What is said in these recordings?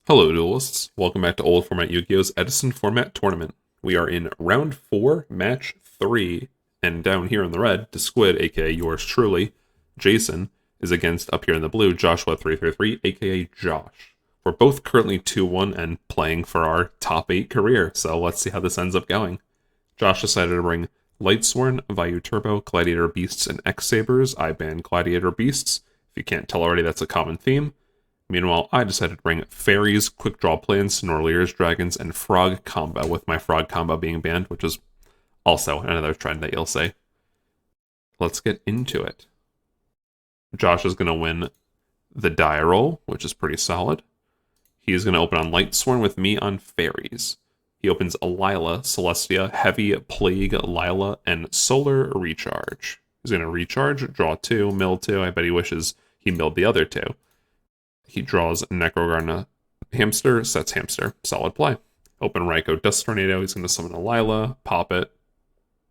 Hello, duelists. Welcome back to Old Format Yu-Gi-Oh's Edison Format Tournament. We are in Round 4, Match 3, and down here in the red, Squid, aka yours truly, Jason, is against, up here in the blue, Joshua333, aka Josh. We're both currently 2-1 and playing for our top 8 career, so let's see how this ends up going. Josh decided to bring Lightsworn, Vayu Turbo, Gladiator Beasts, and X-Sabers. I banned Gladiator Beasts. If you can't tell already, that's a common theme. Meanwhile, I decided to bring Fairies, Quick Draw Plants, Snorliers, Dragons, and Frog combo, with my Frog combo being banned, which is also another trend that you'll see. Let's get into it. Josh is going to win the die roll, which is pretty solid. He's going to open on Lightsworn with me on Fairies. He opens a Lila, Celestia, Heavy, Plague, Lila, and Solar Recharge. He's going to recharge, draw 2, mill 2. I bet he wishes he milled the other 2. He draws Necrogarna Hamster, sets Hamster. Solid play. Open Raikou Dust Tornado. He's going to summon a Lila, pop it.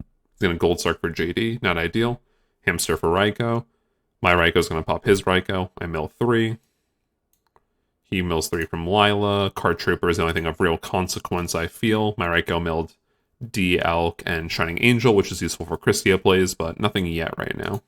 He's going to Gold Sark for JD, not ideal. Hamster for Raikou. My Raikou's going to pop his Raikou. I mill 3. He mills 3 from Lila. Card Trooper is the only thing of real consequence, I feel. My Raikou milled D-Alk and Shining Angel, which is useful for Christia plays, but nothing yet right now.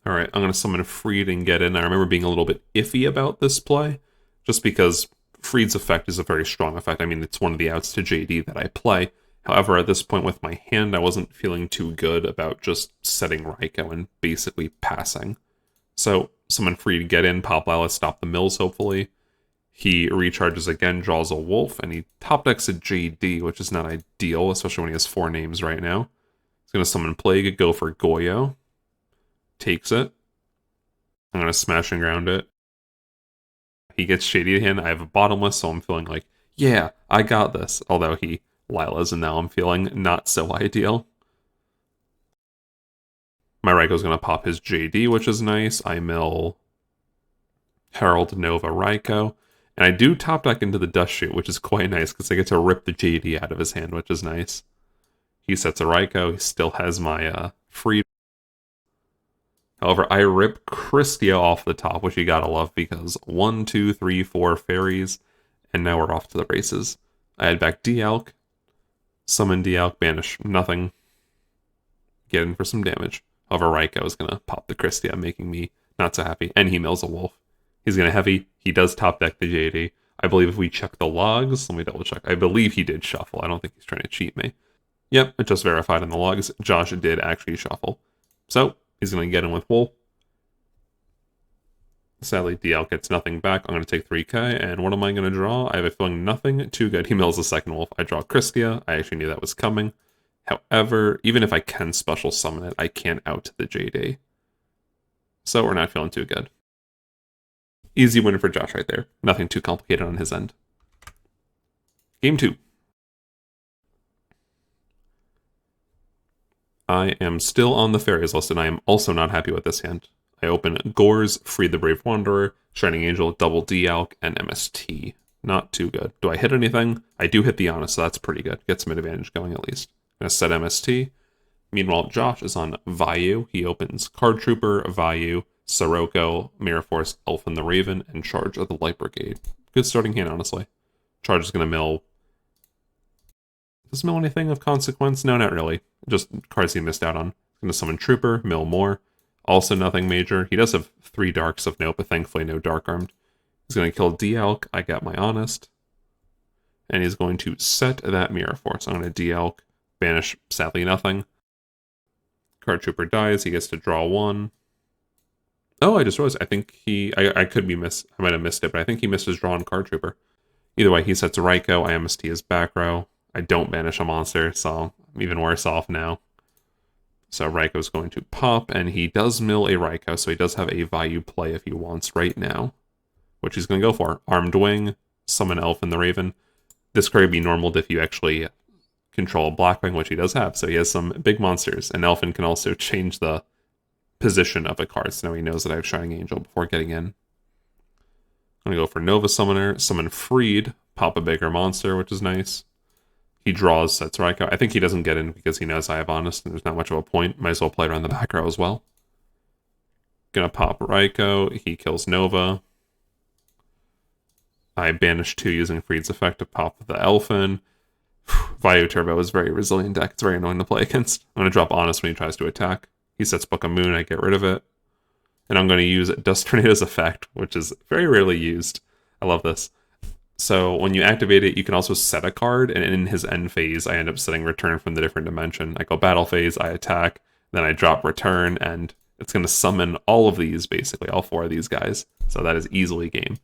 Alright, I'm going to summon Freed and get in. I remember being a little bit iffy about this play, just because Freed's effect is a very strong effect. I mean, it's one of the outs to JD that I play. However, at this point with my hand, I wasn't feeling too good about just setting Raikou and basically passing. So, summon Freed, get in, pop Lila, stop the mills, hopefully. He recharges again, draws a Wolf, and he top decks a JD, which is not ideal, especially when he has 4 names right now. He's going to summon Plague, go for Yugioh. Takes it. I'm going to smash and ground it. He gets Shady to hand. I have a bottomless, so I'm feeling like, yeah, I got this. Although he Lila's, and now I'm feeling not so ideal. My Raikou's going to pop his JD, which is nice. I mill Herald Nova Raikou. And I do top deck into the Dust Shoot, which is quite nice, because I get to rip the JD out of his hand, which is nice. He sets a Raikou. He still has my free. However, I rip Christia off the top, which you gotta love, because 1, 2, 3, 4 fairies, and now we're off to the races. I add back D-Alk, summon D-Alk, banish nothing, get in for some damage. However, Raikou is gonna pop the Christia, making me not so happy, and he mills a Wolf. He's gonna heavy, he does top deck the JD. I believe if we check the logs, let me double check, I believe he did shuffle, I don't think he's trying to cheat me. Yep, it just verified in the logs, Josh did actually shuffle. So, he's going to get in with Wolf. Sadly, DL gets nothing back. I'm going to take 3k, and what am I going to draw? I have a feeling nothing. Too good. He mills the second Wolf. I draw Christia. I actually knew that was coming. However, even if I can special summon it, I can't out the JD. So we're not feeling too good. Easy win for Josh right there. Nothing too complicated on his end. Game 2. I am still on the Fairies list, and I am also not happy with this hand. I open Gores, Free the Brave Wanderer, Shining Angel, Double D-Alk, and MST. Not too good. Do I hit anything? I do hit the Honest, so that's pretty good. Get some advantage going at least. I'm going to set MST. Meanwhile, Josh is on Vayu. He opens Card Trooper, Vayu, Sirocco, Mirror Force, Elfin the Raven, and Charge of the Light Brigade. Good starting hand, honestly. Charge is going to mill. Does mill anything of consequence? No, not really. Just cards he missed out on. He's going to summon Trooper, mill more. Also nothing major. He does have 3 darks of note, but thankfully no dark armed. He's going to kill D-Alk. I got my Honest. And he's going to set that Mirror Force. I'm going to D-Alk, banish, sadly nothing. Card Trooper dies. He gets to draw 1. Oh, I just realized. I think I could be I might have missed it, but I think he missed his draw on Card Trooper. Either way, he sets a Raikou. I MST his back row. I don't banish a monster, so I'm even worse off now. So Raikou's going to pop, and he does mill a Raikou, so he does have a Vayu play if he wants right now, which he's going to go for. Armed Wing, summon Elfin the Raven. This card would be normal if you actually control Blackwing, which he does have, so he has some big monsters, and Elfin can also change the position of a card, so now he knows that I have Shining Angel before getting in. I'm going to go for Nova Summoner, summon Freed, pop a bigger monster, which is nice. He draws, sets Raikou. I think he doesn't get in because he knows I have Honest, and there's not much of a point. Might as well play around the back row as well. Gonna pop Raikou. He kills Nova. I banish 2 using Freed's effect to pop the Elfin. Vayu Turbo is very resilient deck. It's very annoying to play against. I'm going to drop Honest when he tries to attack. He sets Book of Moon, I get rid of it. And I'm going to use Dust Tornado's effect, which is very rarely used. I love this. So when you activate it, you can also set a card, and in his end phase, I end up setting Return from the different dimension. I go Battle phase, I attack, then I drop Return, and it's going to summon all of these, basically, all 4 of these guys. So that is easily game.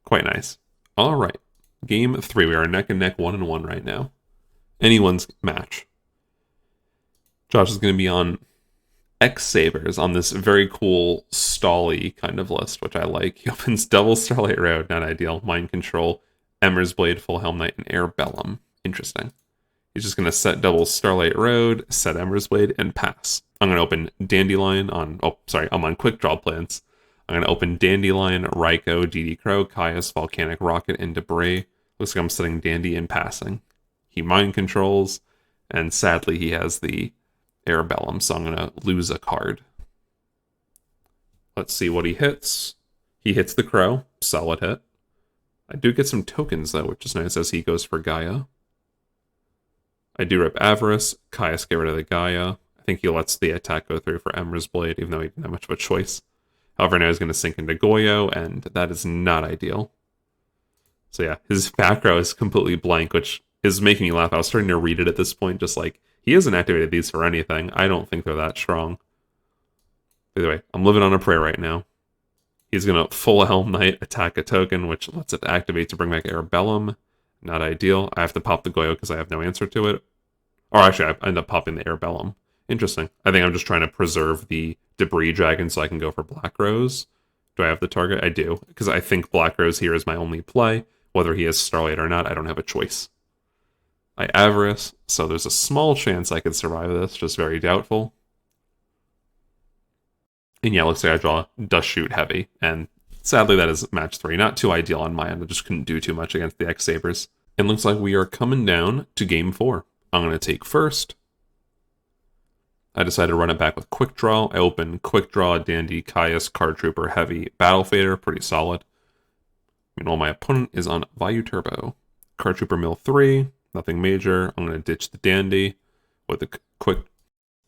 Quite nice. All right. Game 3. We are neck and neck 1-1 right now. Anyone's match. Josh is going to be on X-Sabers on this very cool stall-y kind of list, which I like. He opens Double Starlight Road, not ideal. Mind Control, Emmer's Blade, Full Helm Knight, and Air Bellum. Interesting. He's just going to set Double Starlight Road, set Emmer's Blade, and pass. I'm going to open Dandelion on... Oh, sorry, I'm on Quick Draw plans. I'm going to open Dandelion, Raikou, DD Crow, Caius, Volcanic Rocket, and Debris. Looks like I'm setting Dandy and passing. He Mind Controls, and sadly he has the Air Bellum, so I'm going to lose a card. Let's see what he hits. He hits the Crow. Solid hit. I do get some tokens, though, which is nice as he goes for Gaia. I do rip Avarice. Caius get rid of the Gaia. I think he lets the attack go through for Emmer's Blade, even though he didn't have much of a choice. However, now he's going to sink into Yugioh, and that is not ideal. So yeah, his back row is completely blank, which is making me laugh. I was starting to read it at this point, just like, he hasn't activated these for anything. I don't think they're that strong. Either way, I'm living on a prayer right now. He's going to Full Helm Knight, attack a token, which lets it activate to bring back Air Bellum. Not ideal. I have to pop the Yugioh because I have no answer to it. Or actually, I end up popping the Air Bellum. Interesting. I think I'm just trying to preserve the Debris Dragon so I can go for Black Rose. Do I have the target? I do, because I think Black Rose here is my only play. Whether he has Starlight or not, I don't have a choice. I Avarice, so there's a small chance I could survive this, just very doubtful. And yeah, looks like I draw Dust Shoot Heavy, and sadly that is match 3. Not too ideal on my end, I just couldn't do too much against the X-Sabers. And looks like we are coming down to game 4. I'm going to take first. I decided to run it back with Quick Draw. I open Quick Draw, Dandy, Caius, Card Trooper, Heavy, Battle Fader, pretty solid. Meanwhile, my opponent is on Vayu Turbo. Card Trooper Mill 3, nothing major. I'm going to ditch the Dandy with a quick...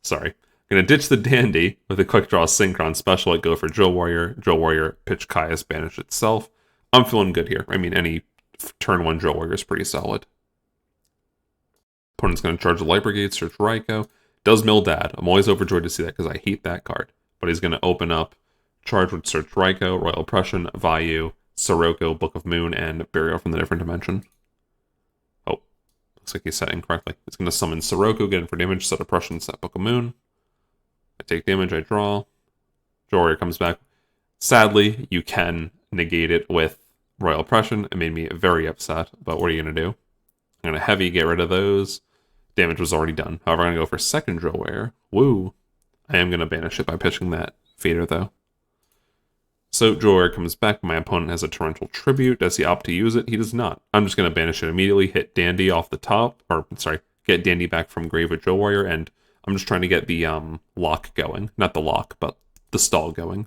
Sorry. I'm going to ditch the Dandy with a Quick Draw Synchron Special. I go for Drill Warrior. Drill Warrior, pitch Caius, banish itself. I'm feeling good here. I mean, any turn 1 Drill Warrior is pretty solid. Opponent's going to charge the Light Brigade, search Raikou. Does mill Dad. I'm always overjoyed to see that because I hate that card. But he's going to open up, charge with search Raikou, Royal Oppression, Vayu, Sirocco, Book of Moon, and Burial from the Different Dimension. Oh, looks like he set incorrectly. He's going to summon Sirocco, get in for damage, set Oppression, set Book of Moon. I take damage, I draw. Warrior comes back. Sadly, you can negate it with Royal Oppression. It made me very upset, but what are you going to do? I'm going to Heavy, get rid of those. Damage was already done. However, I'm going to go for second Drill Warrior. Woo! I am going to banish it by pitching that Fader, though. So, Drill Warrior comes back. My opponent has a Torrential Tribute. Does he opt to use it? He does not. I'm just going to banish it immediately, hit Dandy off the top. Or, sorry, get Dandy back from grave with Drill Warrior, and I'm just trying to get the lock going. Not the lock, but the stall going.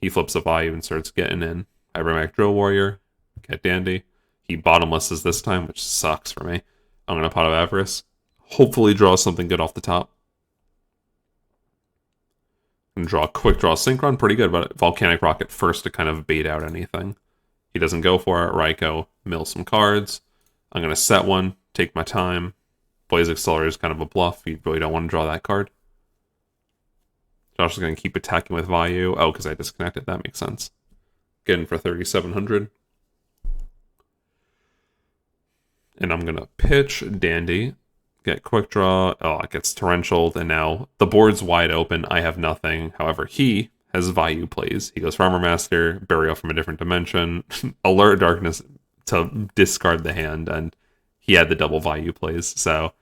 He flips a Vayu and starts getting in. I bring back Drill Warrior, get Dandy. He bottomlesses this time, which sucks for me. I'm going to Pot of Avarice. Hopefully draw something good off the top. And draw a Quick Draw Synchron. Pretty good, but Volcanic Rocket first to kind of bait out anything. He doesn't go for it. Raikou, mill some cards. I'm going to set one, take my time. Blaze Accelerator is kind of a bluff. You really don't want to draw that card. Josh is going to keep attacking with Vayu. Oh, because I disconnected. That makes sense. Get in for 3,700. And I'm going to pitch Dandy, get Quick Draw. Oh, it gets Torrential, and now the board's wide open. I have nothing. However, he has Vayu plays. He goes Farmer Master, Burial from a Different Dimension, Alert Darkness to discard the hand, and he had the double Vayu plays. So,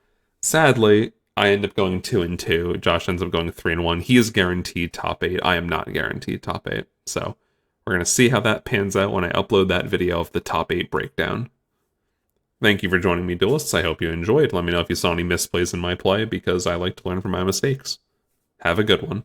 sadly, I end up going 2-2. Josh ends up going 3-1. He is guaranteed top 8. I am not guaranteed top 8. So, we're going to see how that pans out when I upload that video of the top 8 breakdown. Thank you for joining me, duelists. I hope you enjoyed. Let me know if you saw any misplays in my play, because I like to learn from my mistakes. Have a good one.